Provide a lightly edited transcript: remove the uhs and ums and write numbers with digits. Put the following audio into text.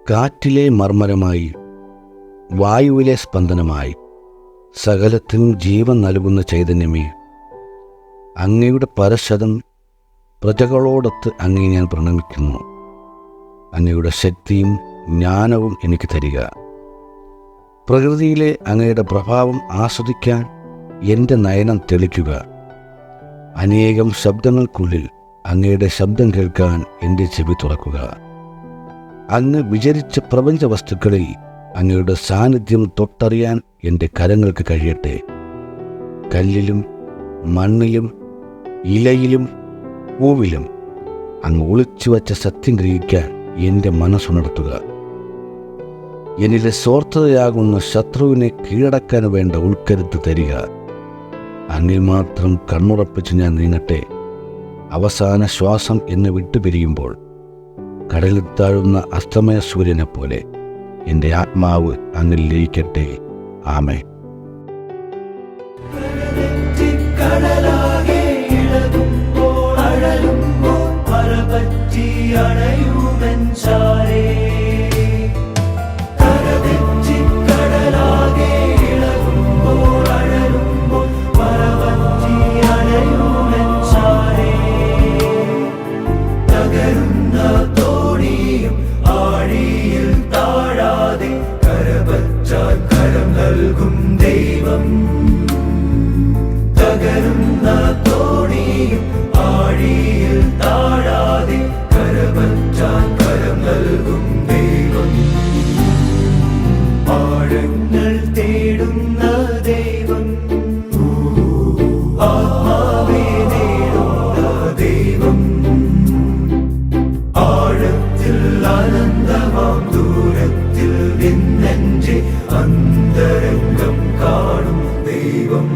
കാറ്റിലെ മർമ്മരമായി, വായുവിലെ സ്പന്ദനമായി, സകലത്തിനും ജീവൻ നൽകുന്ന ചൈതന്യമേ, അങ്ങയുടെ പരശതം പ്രജകളോടൊത്ത് അങ്ങേ ഞാൻ പ്രണമിക്കുന്നു. അങ്ങയുടെ ശക്തിയും ജ്ഞാനവും എനിക്ക് തരിക. പ്രകൃതിയിലെ അങ്ങയുടെ പ്രഭാവം ആസ്വദിക്കാൻ എൻ്റെ നയനം തെളിക്കുക. അനേകം ശബ്ദങ്ങൾക്കുള്ളിൽ അങ്ങയുടെ ശബ്ദം കേൾക്കാൻ എൻ്റെ ചെവി തുറക്കുക. അങ്ങ് വിചരിച്ച പ്രപഞ്ച വസ്തുക്കളിൽ അങ്ങയുടെ സാന്നിധ്യം തൊട്ടറിയാൻ എൻ്റെ കരങ്ങൾക്ക് കഴിയട്ടെ. കല്ലിലും മണ്ണിലും ഇലയിലും പൂവിലും അങ്ങ് ഒളിച്ചു വച്ച സത്യം ഗ്രഹിക്കാൻ എൻ്റെ മനസ്സുണർത്തുക. എന്നിലെ സ്വാർത്ഥതയാകുന്ന ശത്രുവിനെ കീഴടക്കാൻ വേണ്ട ഉൾക്കരുത്ത് തരിക. അങ്ങിൽ മാത്രം കണ്ണുറപ്പിച്ച് ഞാൻ നീങ്ങട്ടെ. അവസാന ശ്വാസം എന്നെ വിട്ടുപിരിയുമ്പോൾ കടലിൽ താഴുന്ന അസ്തമയ സൂര്യനെ പോലെ എൻ്റെ ആത്മാവ് അങ്ങിൽ ലയിക്കട്ടെ. ആമേൻ. ദൈവം തകരുന്ന തോണിയും ആഴിയിൽ താഴാതെ കരപറ്റാൻ കരം നൽകും ദൈവം. ആഴങ്ങൾ തേടുന്ന ദൈവം, ആത്മാവെ നേടുന്ന ദൈവം, ആഴത്തിൽ അനന്തമാം ദൂരത്തിൽ നിന്നെൻ്റെ അന്തരംഗം കാണും ദൈവം.